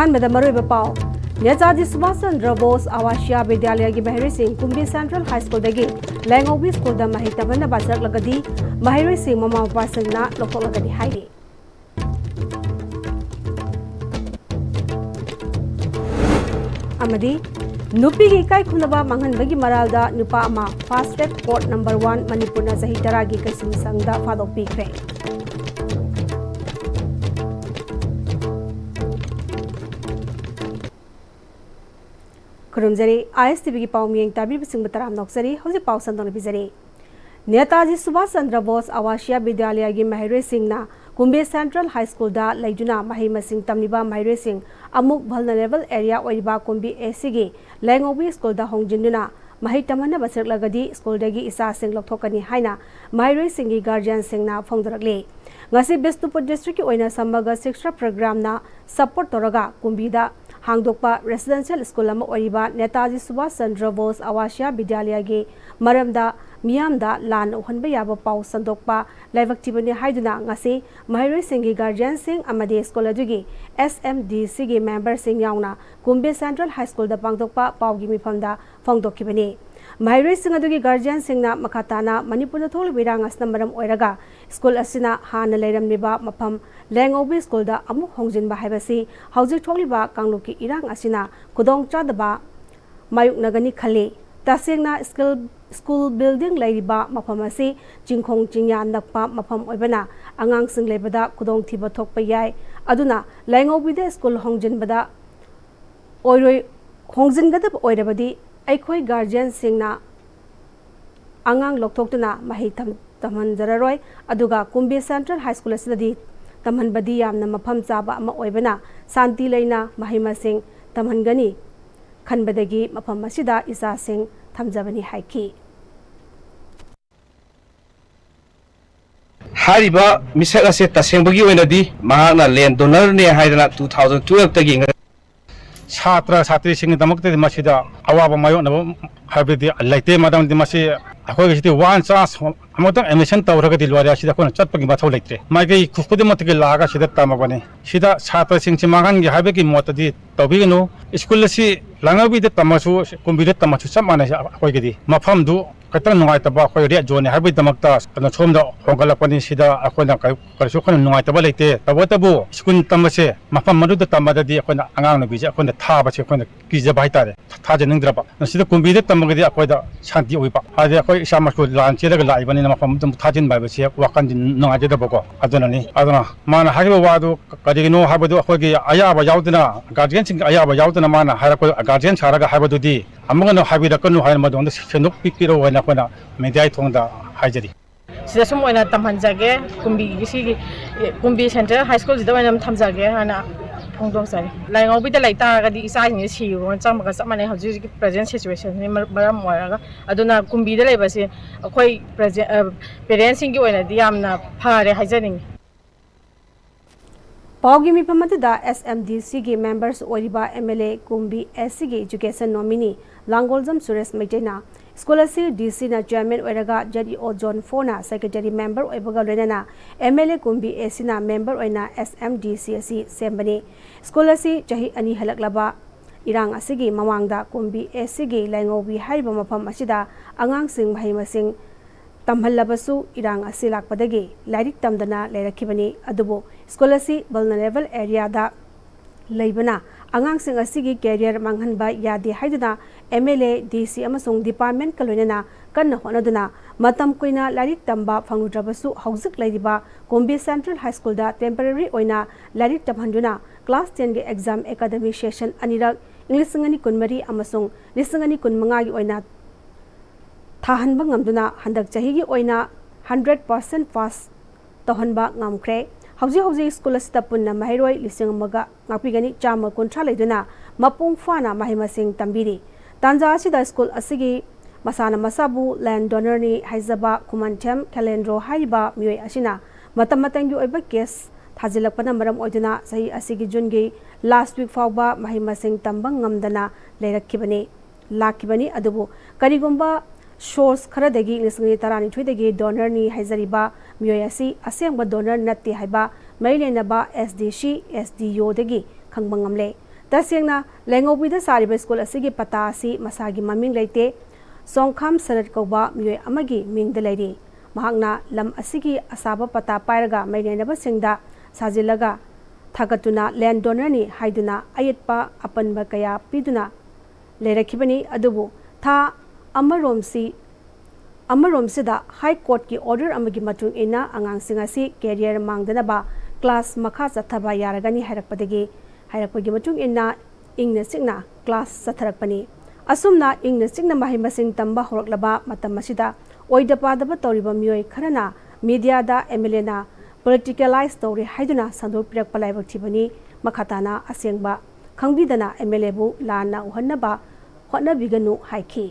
अहानबदा मरोइबा पाव नेताजी सुभाष चंद्र बोस आवासीय विद्यालय की Mahari Singh Kumbhi central high school दगी लैंगोबी स्कूल दा मही तबन बाजरक लगदी महरी सिंह ममा मपा सिंहना लोथोलगनी हाइरी अमदी नुपी की इकाई खुनबा मंगनबगी मरालदा नुपा अमा fast track court number 1 Manipur ना सही तरह की कैसुम संगदा फादोपीख्रे खुरुमजरी Am-Istv की पाव मियंग ताबी बसिंग बतराम नौकसरी हौजे पाव संदोन बिजरी नेताजी सुभाष चंद्र बोस आवासीय विद्यालय की महरे सिंहना कुंभे सेंट्रल हाई स्कूल दा लैजुना मही मसिंग तमनिबा महरे सिंह अमुक वल्नरेबल एरिया ओइबा कुंभी एसी की लैंगोबी स्कूल दा होंजिनुना मही तमन्ना बसरलगदी स्कूल दगी इसा सिंह लौथोकनी हाइना महरे सिंह की गार्जियन सिंहना फोंदरकले ngasi Bisnupur district की ओइना समग्र शिक्षा प्रोग्राम ना सपोर्ट तोरगा कुंभीदा हांगदोकपा रेसिडेंशियल स्कूल अमा ओइबा नेताजी सुभाष चंद्र बोस आवासीय विद्यालय के मरमदा मियामदा लान उहनबा याबा पाउ संदोकपा लाइवक्तिबने हाइदुना ngasi महरे सिंह की गार्जियन सिंह अमदे स्कूल अदुगी SMDC की मेंबर सिंह याउना कुंभे सेंट्रल हाई स्कूल दा पांगदोकपा पाउगी मिफमदा फोंगदोकिबने महरे सिंह अदुगी गार्जियन सिंहना मखाताना मणिपुर थोल विरांगसना मरम ओइरगा स्कूल असिना हाना लेरमनिबा मफम लैंगोबी स्कूल दा अमुक होंजिनबा हाइबसी हौजिक थोलिबा कांगलुकी इरांग असिना खुदोंग चादबा मायुकनगनी खले तसेंगना स्कूल बिल्डिंग लैरिबा मफम असि चिंखोंग चिंया नकपा मफम ओइबना आंगांग सिंग लेबदा खुदोंग थिबा थोकपा याय अदुना लैंगोबीदा स्कूल होंजिनबदा ओइरोय होंजिनगदब ओइरबदी अखोई गार्जियन सिंहना आंगांग लोकथोक्तुना मही तमहनजररोय अदुगा कुंभे सेंट्रल हाई स्कूल असददी तमहनबदी यामना मफम चाबा अमा ओइबना शांति लेना मही मसिंग तमहनगनी खनबदगी मफम असिदा इसा सिंह थमजबनी हाइकी हारिबा मिसक असे तसेंबगी ओइनदी महाना लैंड डोनर ने हाइदना 2012 तगी छात्र छात्री सिंह दमकते मसिदा अवाब मायोनब हाबदी लाइते मदमदि मसि अखोगसिदि वन चांस अमतंग एडमिशन तौरगदि लोरे सिदा कोन चटपगी मथौ लेत्रे माइगै खुखुदि मतके लागा सिदा तमबने सिदा छात्र सिंह मांगनगि हाबगी मतदि तौबिगनु स्कूल असि लांगबिदे तमसु कुंबिदे तमसु चमाने अखोगदि मफमदु कतन नुगाइतबा अखोय रेड जोन हाबि दमकता कनो सोमदा होगलपनि सिदा अखोना करसु कोन नुगाइतबा लेते तबतबु स्कूल तमसे मफम मदुद तमददि अखोना अंगांग बिजे अखोना थाबसे अखोना किजबा हाइतारे थाजनिंद्रबा सिदा कुंबिदे तमगदि अखोयदा शांति ओइबा हाजे अखोय इसामसु लान चेलगा लाइबनि मफम दम थाजिन बाइबसे वखन नुगाइजदबको अदुननि अदुना माना हाइबा वादु कदिनो हाबदु अखोयगी अयाबा याउदना गार्जियन सिंह अयाबा याउदना माना हारको गार्जियन सारागा हाबदुदि अमगनो हाबिरकनु हाइन मदोंद सेनुक पिकिरो होना कोना मेडियाई थोंदा हाइजरी सिदा सम ओइना तमहनजागे कुंभी सेंट्रल हाई स्कूल सिदा ओइना थमजागे हाना फोंदोंसारे लाइंगौबिदा लाइतागदि इसानि सियो चामगा चमने हजि प्रेजेंट सिचुएशन नि मरम ओइरागा अदुना कुंभीदा लेबसे अखोय पेरेंट्स सिंग की ओइनादि यामना फारे हाइजनिंग पाउगी मिफमदा SMDC की मेंबर्स ओरिबा MLA कुंभी SC की एजुकेशन नॉमिनी लांगोलजम सुरेश मैटेना स्कूल असी DC ना चेयरमैन ओइरगा JDO John 4 ना सेक्रेटरी मेंबर ओइबगा लेना MLA कुंभी SC ना मेंबर ओइना SMDC असी सेमबने स्कूल असी चही अनि हलकलबा इरांग असिगी मवांगदा कुंभी SC की लैंगोबी हाइबा मफम असिदा आंगांग सिंह भाई मसिंग तमहल्लबसु इरांग असी लाकपदगी लाइरिक तमदना लेरखिबनी अदुबो स्कूल असी वल्नरेबल एरिया दा लेबना आंगांग सिंह असिगी कैरियर मांगहनबा यादे हाइदुना MLA DC अमसुंग डिपार्टमेंट कलोइना कन्न होनदुना मतम कुइना लाइरिक तंबा फंगुद्रबसु हौजिक लैरिबा कुंभी सेंट्रल हाई स्कूल दा टेम्पररी ओइना लाइरिक तमहनदुना क्लास 10 के एग्जाम एकेडमिक सेशन अनिरक इंग्लिश संगनी कुनमरी अमसुंग लिसंगनी कुनमंगा की ओइना थाहनबा ngamduna handak chahi gi oina 100% pass tohanba ngamkre hauji school asita punna mahairoi lisingamaga ngapigani chama kontra leiduna mapung fana mahimasing tambiri tanja asida school asigi masana masabu land donor ni haizaba kumantem calendro haiba mioi asina matamatangi oiba case thajilakpana maram oiduna sahi asigi jungi last week fawba mahimasing tambang ngamdana leirakkibani lakibani adubu karigumba source खरदगी लिसंगी तरानी थुइदगी donor नि हाइजरिबा मियोयासी असेंग donor नत्ते हाइबा मैलेनबा SDC SDO दगी खंगबंगमले तसेंगना लेंगोबीदा सारिबा स्कूल असिगी पता असि मसागी ममिंग लेते सोंखाम सनत कौबा मियोय अमगी मिंगद लेरी महागना लम असिगी असाबा पता पायरगा मैनेनबा सिंगदा साजिलगा थागतुना लैंड डोनरनी हाइदुना अयतपा अपनबा कया पीदुना लेरखिबनी अदुबु था अमरोमसिदा हाई कोर्ट की ऑर्डर अमगी मतुंग इना अंगांसिंग असि कैरियर मांगदनबा क्लास मखा चथबा यारगनी हायरकपगी मतुंग इना इंगना सिंगना क्लास चथरकपनी असुमना इंगना सिंगना माहि मसिंग तंबा होरकलबा मतम मसिदा ओइदपादबा तौरिबा मियोय खरना मीडियादा एमएलएना पॉलिटिकलाइज तौरी हाइदुना संदोपिरकपा लाइबक्थिबनी मखाताना असेंगबा खंगबिदना एमएलएबु लाना उहन्नबा होटनबिगनु हाइखी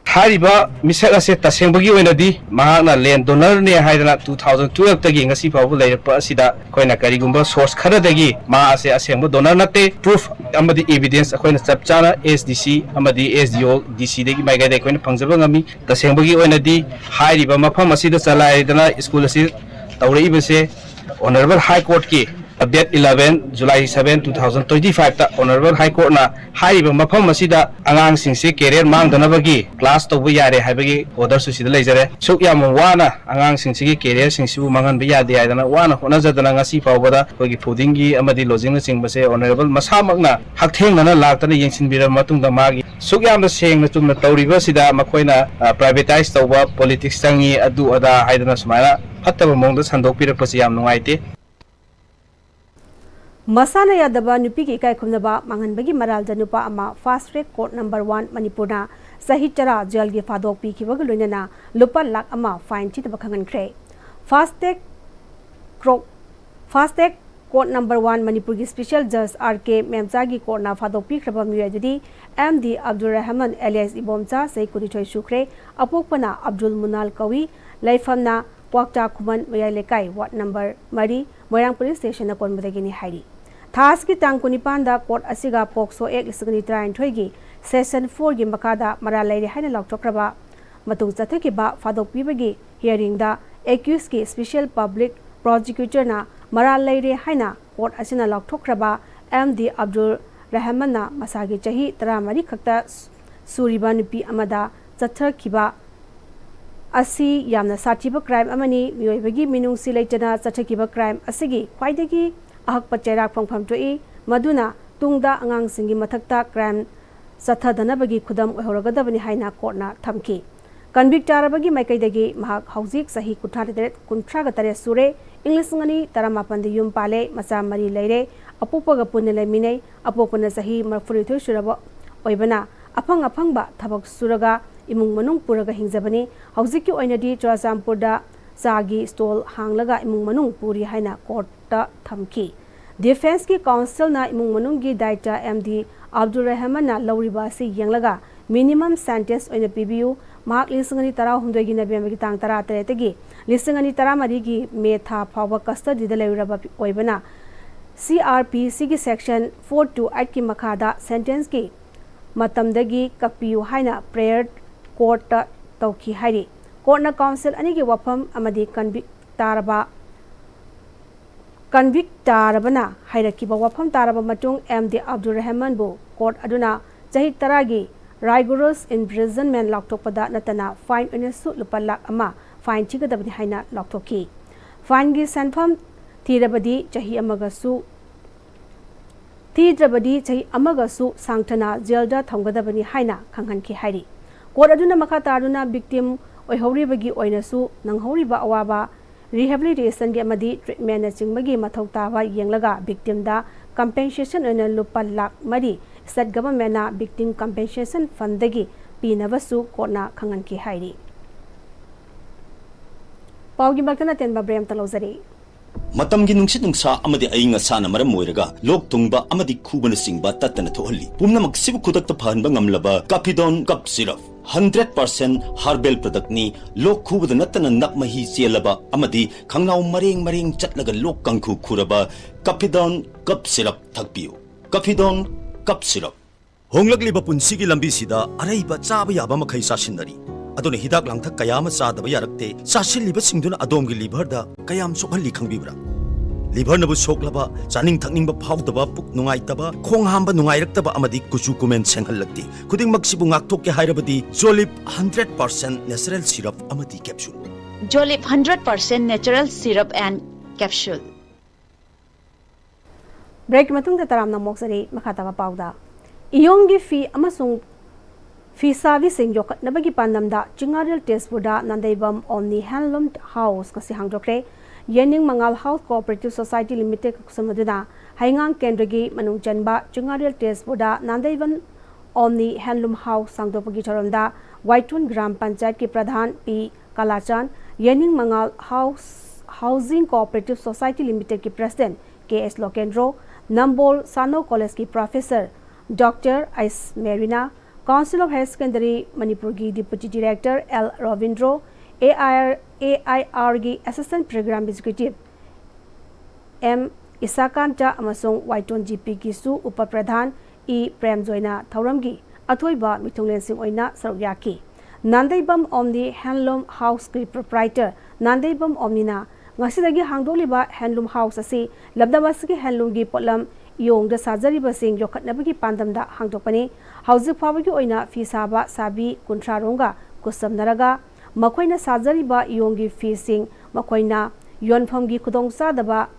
हारिबा मिसक असे तसेंबगी ओइनदी महाना लैंड डोनर ने हाइदना 2012 तगी ngasi फावबु लेरपा असिदा कोइना करिगुंबा सोर्स खरदगी मा असे असेंबु डोनर नते प्रूफ अमदी एविडेंस अखोइना चपचाना एसडीसी अमदी एसडीओ डीसी देगी माइगाइदे कोइना फंगजबा ngami तसेंबगी ओइनदी हारिबा मफम असिदा चलाइदना स्कूल असि तौरइबसे ऑनरेबल हाई कोर्ट की डेट 11 जुलाई 7 2025 ता ऑनरेबल हाई कोर्ट ना हाइबा मफम असिदा अंगांग सिंगसे कैरियर मांगदनबगी क्लास तौबु यारे हाइबगी ऑर्डर सुसिदा लेजरे सुक याम वाना अंगांग सिंगसे कैरियर सिंगसिबु मांगनबा यादे आइदना वाना होनजदना ngasi फावबदा कोगी फूडिंगी अमदी लॉजिंग चिंगबसे ऑनरेबल मसामकना हकथेंगना लाक्तना येंसिनबिरा मतुंगदा मागी सुक याम सेंगना चुमना तौरिबा सिदा मखोइना प्राइवेटाइज तौबा पॉलिटिक्स तंगी अदु अदा हाइदना सुमाइना फत्तबा मोंगदा संदोकपिरपसि याम नुंगाइते मसाना यादबा नुपी की इकाई खुमनबा मांगनबगी मरालदा नुपा अमा फास्ट ट्रैक कोर्ट नंबर 1 मणिपुरना सही चरा जेल की फादोक पीखिबग लोइनना लुपा लाख अमा फाइन थितबा खंगनख्रे fast track court number 1 Manipur की स्पेशल जज आरके मेमचा की कोर्टना फादोक पीखरबा मियदि एमडी अब्दुल रहमान एलियास इबोमचा सही कुरिथोय सुख्रे अपोकपना अब्दुल मुनाल कवि लाइफमना Kwakta Khuman Mayai Leikai ward number 3 Moirang police station कोनबदगिनी हाइरी थास की तांग कुनिपान कोर्ट असिगा पोक्सो एक लिसगनी ट्राइन की सेशन 4 की मखादा मरा लेरे हाइना लौटोक्रबा मतुंग चथकिबा फादोकपीबगी हियरिंग दा एक्यूज की स्पेशल पब्लिक प्रोसिक्यूटर ना मरा लेरे हाइना कोर्ट असिना लौटोक्रबा एमडी अब्दुल रहमान ना मसागी चही 13 खक्ता सूरीबा नुपी अमदा चथकिबा असी यामना साथिबा क्राइम अमनी मियोइबगी मिनुंगसी लेटना चथकिबा क्राइम असिगी ख्वाइदगी अहक चैराक फंगफम टोई मदुना तुंगदा अंगांग सिंगी मथक्ता क्राइम चथदनबगी खुदम ओहरगदबनी हाइना कोर्टना थमकी कन्विक्ट तारबगी माइकैदगी महाक हौजिक सही कुंथ्रागतरे सुरे इंग्लिश ngani 18 युम पाले मचा मरी लेरे अपोपग पुन लेमिनै अपोपना सही 43 सुरबा ओइबना अफंग अफंगबा थबक सुरगा इमुंग मनुंग पुरगा हिंजबनी हौजिकी ओइनदी चुराचामपुरदा चागी स्टॉल हांगलगा इमुंग मनुंग पुरी हाइना कोर्टता थमकी डिफेंस की काउंसिल ना इमुंग मनुंग की डायरेक्टर एमडी अब्दुल रहमान ना लौरिबा से यंगलगा मिनिमम सेंटेंस ओइना पीबीयू मार्क लिसंगनी 13 की नबेम्बर की तांग 13 तगी लिसंगनी 13 की मे था फाव कस्टडी द लेरबा ओइबना सीआरपीसी की सेक्शन 428 की मखादा सेंटेंस की मतमदगी कपियू हाइना प्रेयर कोर्ट तौखी हाइरी कोर्टना काउंसिल अनि की वफम अमदी कन्विक्ट तारबना हाइरकिबा वफम तारबा मतुंग एमडी अब्दुल रहमान बु कोर्ट अदुना चही 10 की राइगोरस इम्प्रिजनमेंट लौटोपदा नतना फाइन अनसु लुपा लाख अमा फाइन चिगदबनी हाइना लौटोकी फाइन की सनफम थीरबदी चही अमगसु सांगथना जेलदा थंगदबनी हाइना खंगहनकी हाइरी कोर्ट अदुना मखा तारुना विक्टिम ओइहौरिबगी ओइनसु नंगहौरिबा अवाबा रिहेबिलिटेशन के अमदी ट्रीटमेंट चिंगबगी मथौ ताबा येंगलगा विक्टिम दा कंपेंसेशन ओइना लुपा लाख 3 स्टेट गवर्नमेंट ना विक्टिम कंपेंसेशन फंड दगी पीनबसु कोर्टना खंगहनकी हाइरी पाउगी मक्तना तेनबा ब्रेम तलौजरी मतमगी नुंसित नुंसा अमदी अइंग असाना मरम मोइरगा लोक तुंगबा अमदी खुबन सिंगबा तत्तना थोहल्ली पुमनमक सिबु खुदकता फहनबा ngamlaba Capidon Cup Syrup 100% herbal product ni lok khubada natana nakmahi chelaba amadi khangnaw mareng chatlaga lok kangkhu khuraba Capidon Cup Syrup thakpiu Capidon Cup Syrup honglakliba punsigi lambi sida araiba chaba yaba makhai sasinari aduna hidak langthak kayama chadaba yarakte sasilliba singduna adomgi liver da kayam sokhalli khangbibra liver nabu soklaba chaning thakning ba phawdaba puk nungai taba khong hamba nungai raktaba amadi kuchu kumen senghallakti khuding maksibu ngakthok ke hairabadi Jolip 100% natural syrup amadi capsule Jolip 100% natural syrup and capsule. Break matung da taram na moksari makata ba pauda iyonggi fi amasung fi servicing yokat nabagi pandamda chingaril test buda nandaibam omni handloom house kasi hangdokre yening mangal house cooperative society limited kusamaduna haingang kendragi manung chanba chingaril test buda nandaiban omni handloom house sangdopagi charamda waitun gram panchayat ki pradhan p kalachan yening mangal housing cooperative society limited ki president ks lokendro nambol sano college ki professor Dr. S. Marina, Council of Higher Secondary Manipuri Deputy Director L. Ravindro, AIR Assistant Program Executive M-Istv amasung Waiton GP Gisu Upapradhan E. Prem Zoina Thauramgi Athoiba Mitunglen Oina Sarugyaki Nandaibam Omni Handloom House Proprietor Nandaibam Omnina Ngasidagi Hangdoliba Handloom House asi Labdabasaki Handloom gi Potlam Yong da sajari basing yokat nabagi pandam da hangdokpani hauzik phawagi oina fi saba sabi kuntra ronga kusam naraga makoina sajari ba yonggi fi sing makoina yonphomgi khudong sadaba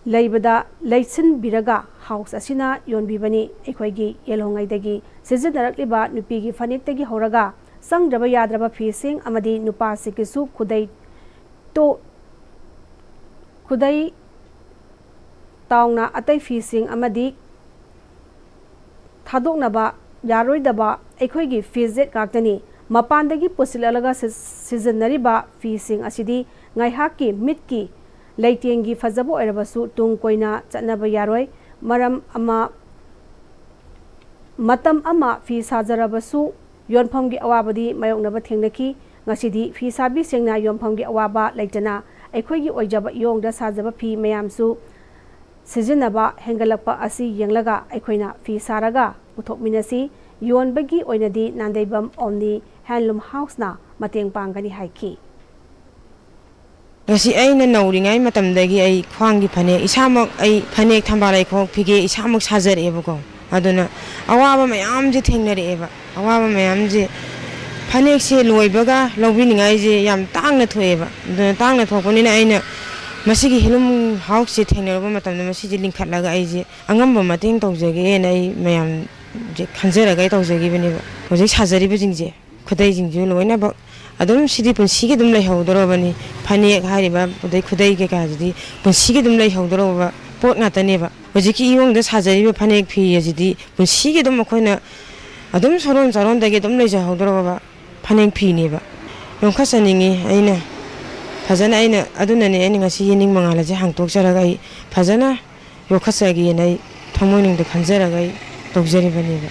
leibada leichin biraga house asina yonbibani ekhoigi yelhongai dagi sijidarakli ba nupi gi fanik tagi horaga sangdraba yadraba fi sing amadi nupa sikisu khudai taungna atai fishing amadi thadoknaba yaroidaba ekhoigi fizet kaktani mapandagi pusilalaga seasonariba fishing asidi ngaihaki mitki leitengi fajabo erabasu tung koina chatnaba yaroi matam ama fi sajarabasu yonphamgi awabadi mayoknaba thengnaki ngasidi fi sabi sengna yonphamgi awaba leitana ekhoigi oijaba yongda sajaba fi mayamsu Sizinaba hengalakpa asi yenglaga aikoina fi saraga uthokminasi yonbagi oinadi nandaibam omni handloom house na mateng pangani haiki ngasi aina nauringai matamdagi ai khwangi phane isamak ai phane thambalai khok phige isamak sajare ebako aduna awaba mayam je thengnare eba awaba mayam je phane se loibaga lobbiningai je yam tangna thoeba tangna thokoni na aina masigi hilum house se thengnaraba matamna masigi linkhatlaga ai je angamba mating tawjage nai mayam je khanjaraga tawjage baniba hoje sajari bujingje khudai jingju loina ba adum sidi punsigi dum lai hawdorobani phane hariba budai khudai ke kajidi punsigi dum lai hawdoroba pot ngatane ba hoje ki yongda sajari ba phane phi yajidi punsigi dum khoina adum soron jaron dage dum lai ja hawdoroba phane phi ne ba yongkhasaningi aina fazana aina adunane ani ngasi yening mangala je hangtok jaraga ai fazana yokhasagi nai thamoining de khanjaraga ai tokjari bani ba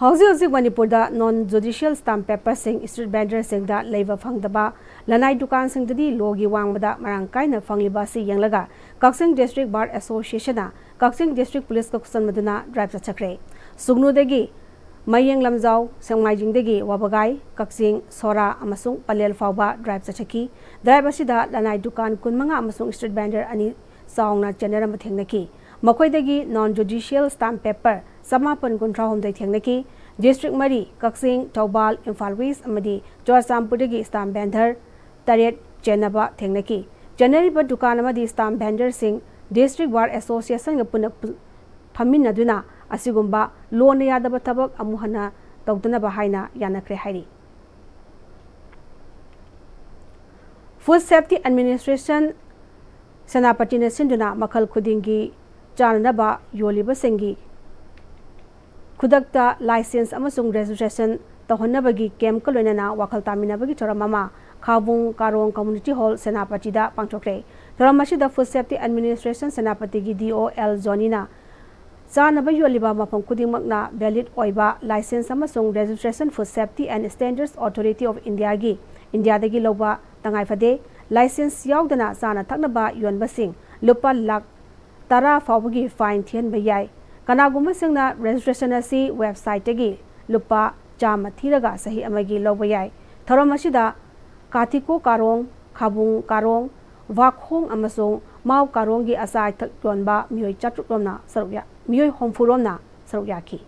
Housing Manipur da non judicial stamp paper sing street vendor sing da leiva phangdaba lanai dukan sing dadi logi wangbada marang kaina phangliba si yanglaga Kaksing District Bar Association na Kaksing District Police ka kusan maduna drive sa chakre sugnu degi Mayeng Lamjau Sengmaijing degi wabagai Kaksing Sora amasung Palel Fauba drive sa chaki drive asida lanai dukan kunmanga amasung street vendor ani saungna general mathengnaki makhoi degi non judicial stamp paper Samapan kuntra homdai thengnaki district mari Kaksing Taubal Imphal West amadi Joasampudagi stamp vendor taret chenaba thengnaki general ba dukan amadi stamp vendor sing district bar association ga puna phamin aduna asigumba loan yadaba thabak amuhana tawdana bahaina yanakre hairi Food Safety Administration Senapati na sinduna makhal khudingi chanaba yoliba sengi khudakta license amasung registration tahonnabagi camp kaloinana wakhal taminabagi choramama Khabung Karong Community Hall Senapati da pangchokre thoramasi da Food Safety Administration Senapati gi DOL Zonina Zanaba yoliba mafam khudingmakna valid oiba license amasung registration Food Safety and Standards Authority of India gi India dagi loba tangai fade license yaudana zana thaknaba yonbasing lupa lakh 10 fawbagi fine thian bayai kanagumba singna registration asi website tagi lupa chama thiraga sahi amagi lobayai thoramasida Kathiko Karong Khabung Karong Vakhong amasung Mau Karongi asai thak yonba mioi chatrukromna sarukya mioi homfuromna sarukyaki.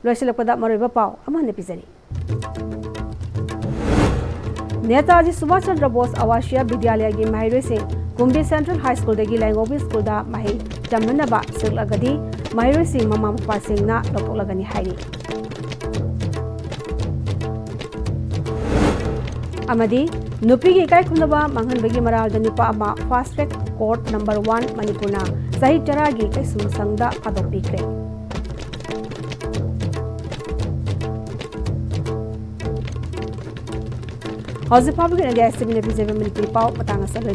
Loisilakpada mariba pau amane pizari. Netaji Subhash Chandra Bose Awashiya Vidyalaya gi Mahiroi Singh Kumbi Central High School dagi Langobi School da mahi jamnaba siglagadi Mahiroi Singh mama mapa Singh na lotoklagani hairi. Amadi nupi gi kai khunaba manghanbagi maral da nipa ama fast track court number 1 Manipurna sahi charagi kai sumusangda padopikre. How's the public and the estimate of Manipuri Pau Matanga